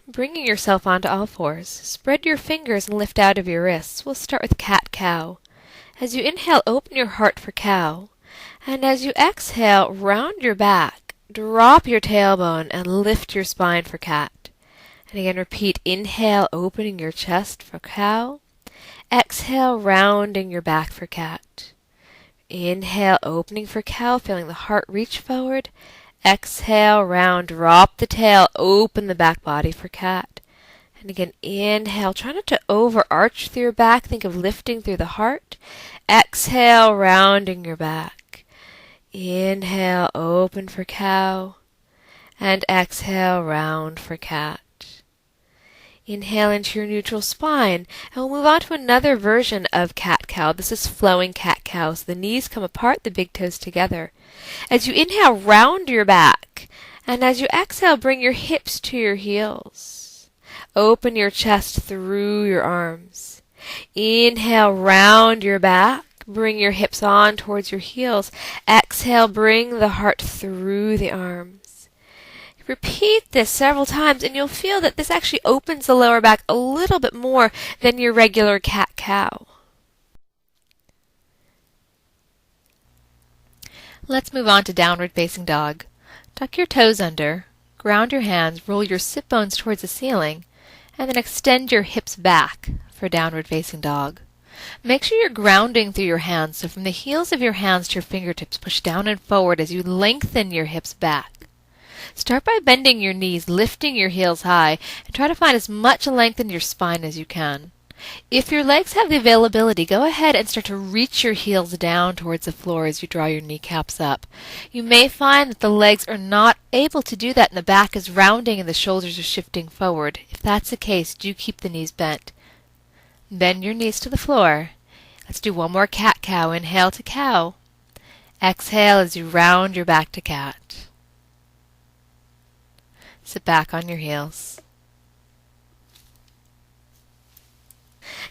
Bringing yourself onto all fours, spread your fingers and lift out of your wrists. We'll start with cat-cow. As you inhale, open your heart for cow. And as you exhale, round your back, drop your tailbone, and lift your spine for cat. And again, repeat. Inhale, opening your chest for cow. Exhale, rounding your back for cat. Inhale, opening for cow, feeling the heart reach forward. Exhale, round, drop the tail, open the back body for cat. And again, inhale, try not to overarch through your back. Think of lifting through the heart. Exhale, rounding your back. Inhale, open for cow. And exhale, round for cat. Inhale into your neutral spine, and we'll move on to another version of cat-cow. This is flowing cat-cow, so the knees come apart, the big toes together. As you inhale, round your back, and as you exhale, bring your hips to your heels. Open your chest through your arms. Inhale, round your back, bring your hips on towards your heels. Exhale, bring the heart through the arms. Repeat this several times and you'll feel that this actually opens the lower back a little bit more than your regular cat-cow. Let's move on to downward facing dog. Tuck your toes under, ground your hands, roll your sit bones towards the ceiling, and then extend your hips back for downward facing dog. Make sure you're grounding through your hands, so from the heels of your hands to your fingertips, push down and forward as you lengthen your hips back. Start by bending your knees, lifting your heels high, and try to find as much length in your spine as you can. If your legs have the availability, go ahead and start to reach your heels down towards the floor as you draw your kneecaps up. You may find that the legs are not able to do that and the back is rounding and the shoulders are shifting forward. If that's the case, do keep the knees bent. Bend your knees to the floor. Let's do one more cat-cow. Inhale to cow. Exhale as you round your back to cat. Sit back on your heels.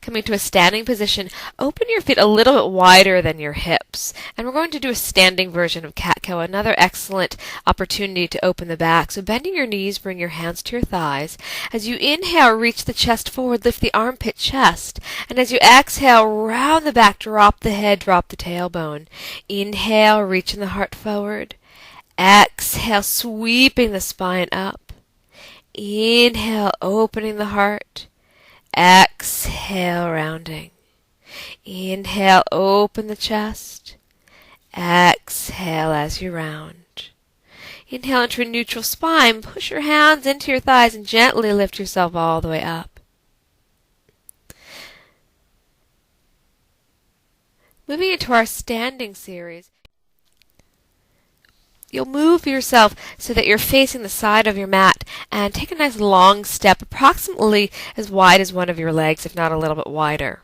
Coming to a standing position, open your feet a little bit wider than your hips. And we're going to do a standing version of cat-cow, another excellent opportunity to open the back. So bending your knees, bring your hands to your thighs. As you inhale, reach the chest forward, lift the armpit chest. And as you exhale, round the back, drop the head, drop the tailbone. Inhale, reaching the heart forward. Exhale, sweeping the spine up. Inhale, opening the heart. Exhale, rounding. Inhale, open the chest. Exhale as you round. Inhale into a neutral spine. Push your hands into your thighs and gently lift yourself all the way up. Moving into our standing series. You'll move yourself so that you're facing the side of your mat and take a nice long step, approximately as wide as one of your legs, if not a little bit wider.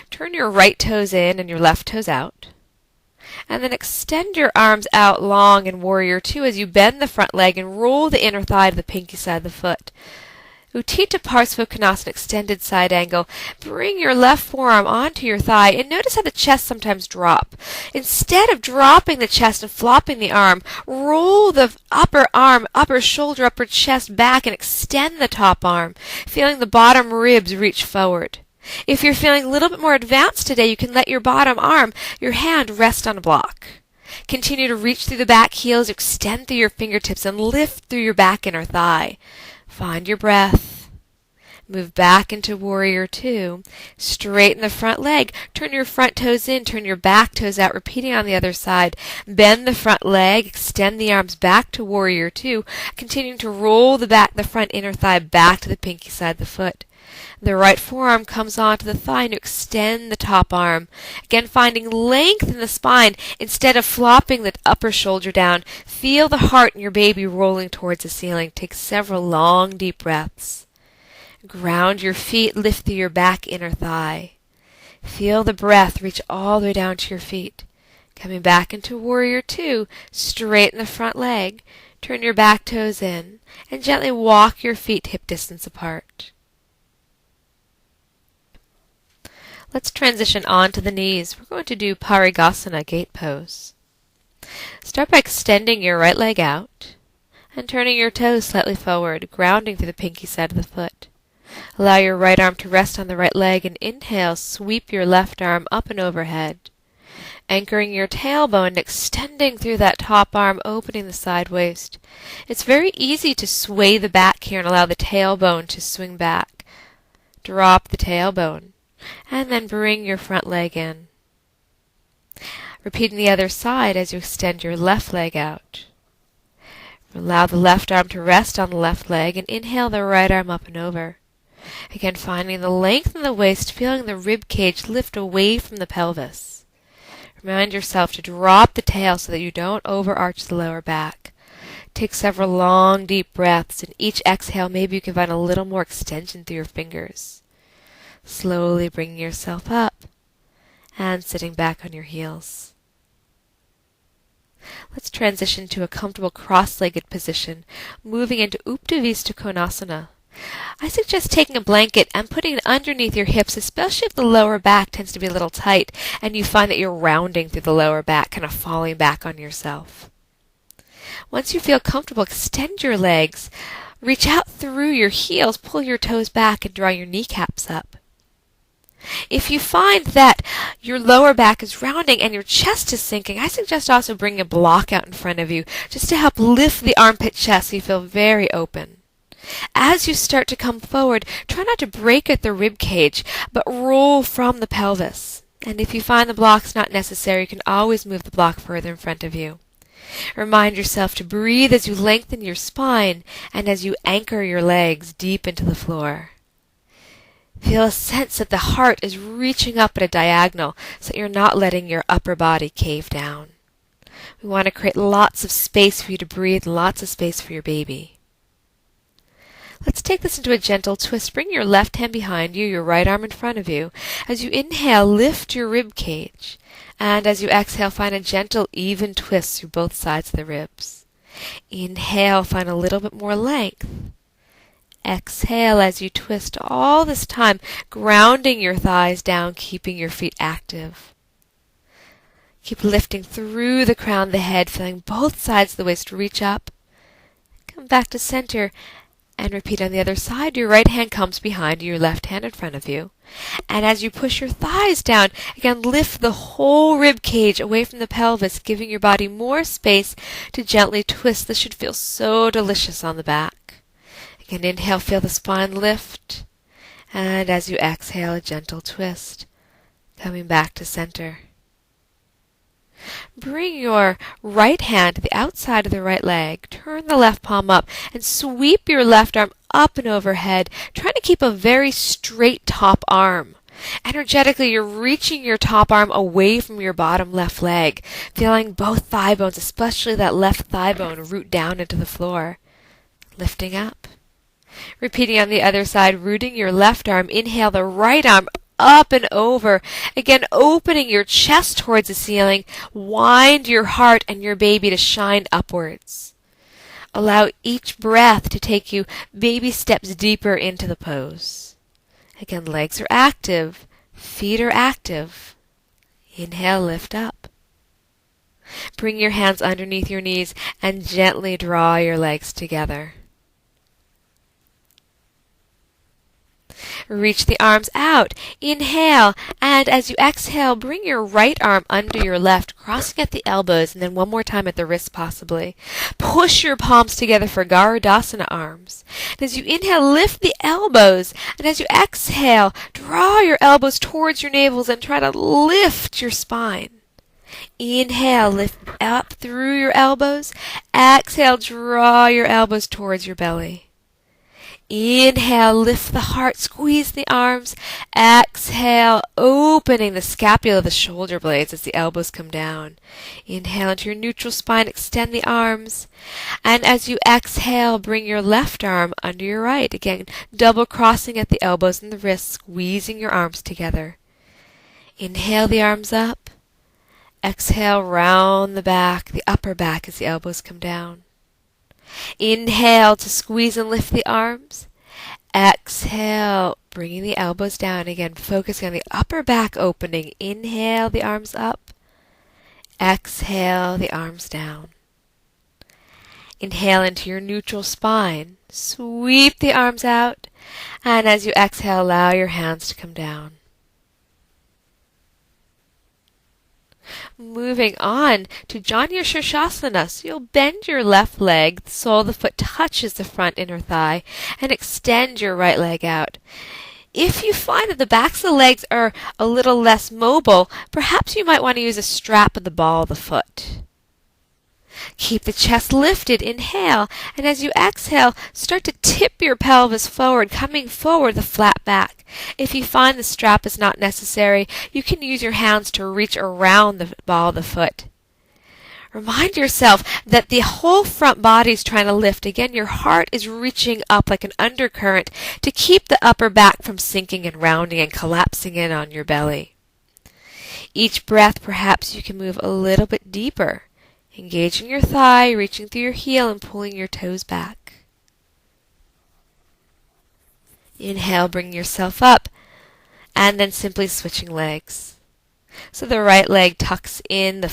Turn your right toes in and your left toes out. And then extend your arms out long in Warrior Two as you bend the front leg and roll the inner thigh to the pinky side of the foot. Utthita Parsvakonasana, extended side angle. Bring your left forearm onto your thigh and notice how the chest sometimes drop. Instead of dropping the chest and flopping the arm, roll the upper arm, upper shoulder, upper chest back and extend the top arm, feeling the bottom ribs reach forward. If you're feeling a little bit more advanced today, you can let your bottom arm, your hand, rest on a block. Continue to reach through the back heels, extend through your fingertips, and lift through your back inner thigh. Find your breath. Move back into Warrior Two. Straighten the front leg. Turn your front toes in. Turn your back toes out. Repeating on the other side. Bend the front leg. Extend the arms back to Warrior Two. Continuing to roll the front inner thigh back to the pinky side of the foot. The right forearm comes onto the thigh to extend the top arm. Again, finding length in the spine instead of flopping the upper shoulder down. Feel the heart in your baby rolling towards the ceiling. Take several long, deep breaths. Ground your feet, lift through your back inner thigh. Feel the breath reach all the way down to your feet. Coming back into Warrior Two, straighten the front leg. Turn your back toes in and gently walk your feet hip distance apart. Let's transition onto the knees. We're going to do Parigasana, gate pose. Start by extending your right leg out And turning your toes slightly forward, grounding through the pinky side of the foot. Allow your right arm to rest on the right leg, and inhale, sweep your left arm up and overhead. Anchoring your tailbone and extending through that top arm, opening the side waist. It's very easy to sway the back here and allow the tailbone to swing back. Drop the tailbone, and then bring your front leg in. Repeating the other side as you extend your left leg out. Allow the left arm to rest on the left leg, and inhale the right arm up and over. Again, finding the length in the waist, feeling the rib cage lift away from the pelvis. Remind yourself to drop the tail so that you don't overarch the lower back. Take several long, deep breaths, and each exhale, maybe you can find a little more extension through your fingers. Slowly bringing yourself up and sitting back on your heels. Let's transition to a comfortable cross-legged position, moving into Uttanasana Konasana. I suggest taking a blanket and putting it underneath your hips, especially if the lower back tends to be a little tight and you find that you're rounding through the lower back, kind of falling back on yourself. Once you feel comfortable, extend your legs, reach out through your heels, pull your toes back, and draw your kneecaps up. If you find that your lower back is rounding and your chest is sinking, I suggest also bringing a block out in front of you just to help lift the armpit chest so you feel very open. As you start to come forward, try not to break at the rib cage, but roll from the pelvis. And if you find the block's not necessary, you can always move the block further in front of you. Remind yourself to breathe as you lengthen your spine and as you anchor your legs deep into the floor. Feel a sense that the heart is reaching up at a diagonal so that you're not letting your upper body cave down. We want to create lots of space for you to breathe, lots of space for your baby. Let's take this into a gentle twist. Bring your left hand behind you, your right arm in front of you. As you inhale, lift your rib cage. And as you exhale, find a gentle, even twist through both sides of the ribs. Inhale, find a little bit more length. Exhale as you twist, all this time grounding your thighs down, keeping your feet active. Keep lifting through the crown of the head, feeling both sides of the waist reach up. Come back to center and repeat on the other side. Your right hand comes behind you, your left hand in front of you. And as you push your thighs down, again lift the whole rib cage away from the pelvis, giving your body more space to gently twist. This should feel so delicious on the back. Again, inhale, feel the spine lift. And as you exhale, a gentle twist, coming back to center. Bring your right hand to the outside of the right leg. Turn the left palm up and sweep your left arm up and overhead, trying to keep a very straight top arm. Energetically, you're reaching your top arm away from your bottom left leg, feeling both thigh bones, especially that left thigh bone, root down into the floor. Lifting up. Repeating on the other side, rooting your left arm. Inhale the right arm up and over. Again, opening your chest towards the ceiling. Wind your heart and your baby to shine upwards. Allow each breath to take you baby steps deeper into the pose. Again, legs are active. Feet are active. Inhale, lift up. Bring your hands underneath your knees and gently draw your legs together. Reach the arms out. Inhale, and as you exhale, bring your right arm under your left, crossing at the elbows, and then one more time at the wrists possibly. Push your palms together for Garudasana arms. And as you inhale, lift the elbows, and as you exhale, draw your elbows towards your navels and try to lift your spine. Inhale, lift up through your elbows. Exhale, draw your elbows towards your belly. Inhale, lift the heart, squeeze the arms. Exhale, opening the scapula, the shoulder blades as the elbows come down. Inhale into your neutral spine, extend the arms. And as you exhale, bring your left arm under your right. Again, double crossing at the elbows and the wrists, squeezing your arms together. Inhale the arms up. Exhale, round the back, the upper back as the elbows come down. Inhale to squeeze and lift the arms. Exhale, bringing the elbows down again, focusing on the upper back opening. Inhale the arms up. Exhale the arms down. Inhale into your neutral spine. Sweep the arms out, and as you exhale, allow your hands to come down. Moving on to Janu Shirshasana. So you'll bend your left leg, the sole of the foot touches the front inner thigh, and extend your right leg out. If you find that the backs of the legs are a little less mobile, perhaps you might want to use a strap of the ball of the foot. Keep the chest lifted, inhale, and as you exhale, start to tip your pelvis forward, coming forward with a flat back. If you find the strap is not necessary, you can use your hands to reach around the ball of the foot. Remind yourself that the whole front body is trying to lift. Again, your heart is reaching up like an undercurrent to keep the upper back from sinking and rounding and collapsing in on your belly. Each breath, perhaps you can move a little bit deeper, engaging your thigh, reaching through your heel and pulling your toes back. Inhale, bring yourself up, and then simply switching legs. So the right leg tucks in, the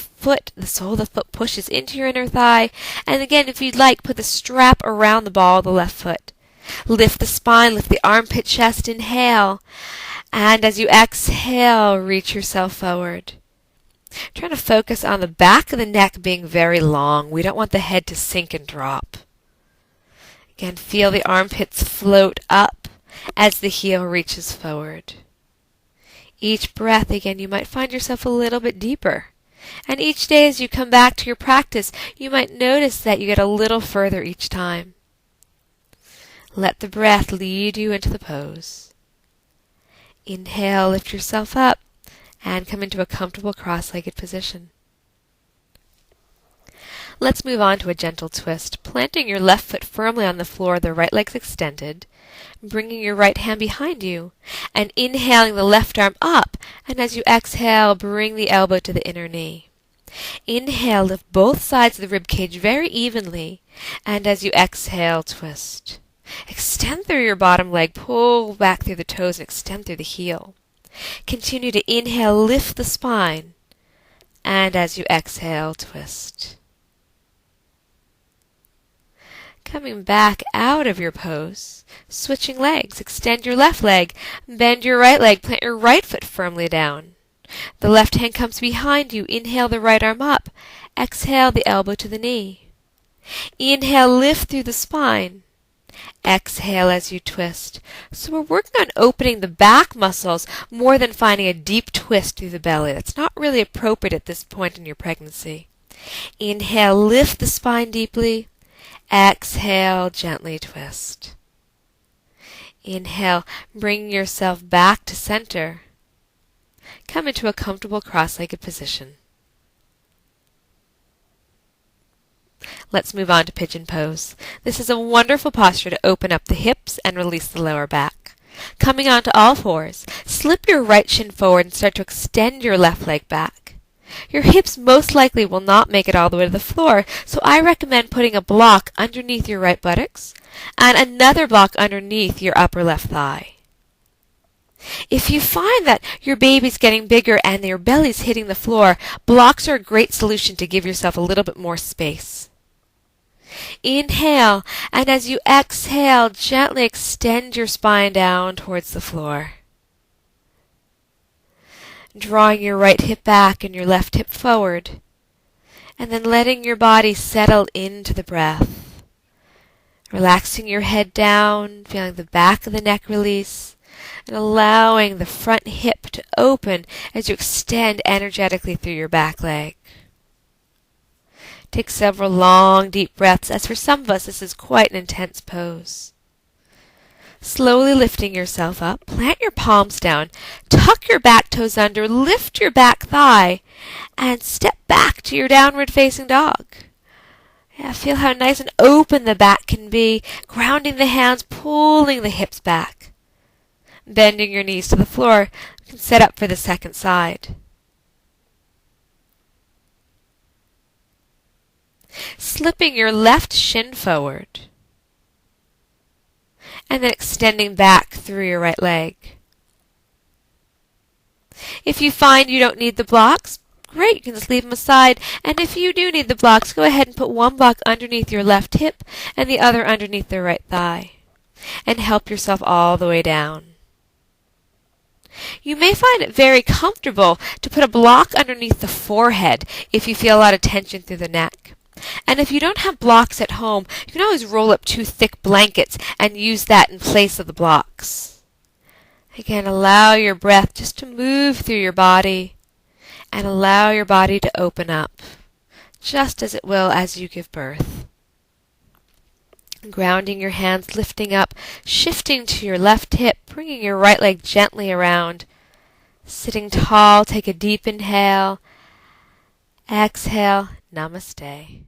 sole of the foot pushes into your inner thigh, and again, if you'd like, put the strap around the ball of the left foot. Lift the spine, lift the armpit, chest, inhale, and as you exhale, reach yourself forward. Try to focus on the back of the neck being very long. We don't want the head to sink and drop. Again, feel the armpits float up as the heel reaches forward. Each breath, again, you might find yourself a little bit deeper. And each day as you come back to your practice, you might notice that you get a little further each time. Let the breath lead you into the pose. Inhale, lift yourself up, and come into a comfortable cross-legged position. Let's move on to a gentle twist, planting your left foot firmly on the floor, the right leg's extended, bringing your right hand behind you, and inhaling the left arm up, and as you exhale, bring the elbow to the inner knee. Inhale, lift both sides of the rib cage very evenly, and as you exhale, twist. Extend through your bottom leg, pull back through the toes, and extend through the heel. Continue to inhale, lift the spine, and as you exhale, twist. Coming back out of your pose, switching legs, extend your left leg, bend your right leg, plant your right foot firmly down. The left hand comes behind you, inhale the right arm up, exhale the elbow to the knee. Inhale, lift through the spine. Exhale as you twist. So we're working on opening the back muscles more than finding a deep twist through the belly. That's not really appropriate at this point in your pregnancy. Inhale, lift the spine deeply. Exhale, gently twist. Inhale, bring yourself back to center. Come into a comfortable cross-legged position. Let's move on to Pigeon Pose. This is a wonderful posture to open up the hips and release the lower back. Coming onto all fours, slip your right shin forward and start to extend your left leg back. Your hips most likely will not make it all the way to the floor, so I recommend putting a block underneath your right buttocks and another block underneath your upper left thigh. If you find that your baby's getting bigger and your belly's hitting the floor, blocks are a great solution to give yourself a little bit more space. Inhale, and as you exhale, gently extend your spine down towards the floor. Drawing your right hip back and your left hip forward, and then letting your body settle into the breath. Relaxing your head down, feeling the back of the neck release, and allowing the front hip to open as you extend energetically through your back leg. Take several long, deep breaths, as for some of us this is quite an intense pose. Slowly lifting yourself up, plant your palms down, tuck your back toes under, lift your back thigh, and step back to your downward facing dog. Yeah, feel how nice and open the back can be, grounding the hands, pulling the hips back. Bending your knees to the floor, you can set up for the second side. Slipping your left shin forward, and then extending back through your right leg. If you find you don't need the blocks, great. You can just leave them aside. And if you do need the blocks, go ahead and put one block underneath your left hip and the other underneath the right thigh. And help yourself all the way down. You may find it very comfortable to put a block underneath the forehead if you feel a lot of tension through the neck. And if you don't have blocks at home, you can always roll up 2 thick blankets and use that in place of the blocks. Again, allow your breath just to move through your body and allow your body to open up, just as it will as you give birth. Grounding your hands, lifting up, shifting to your left hip, bringing your right leg gently around. Sitting tall, take a deep inhale. Exhale, namaste.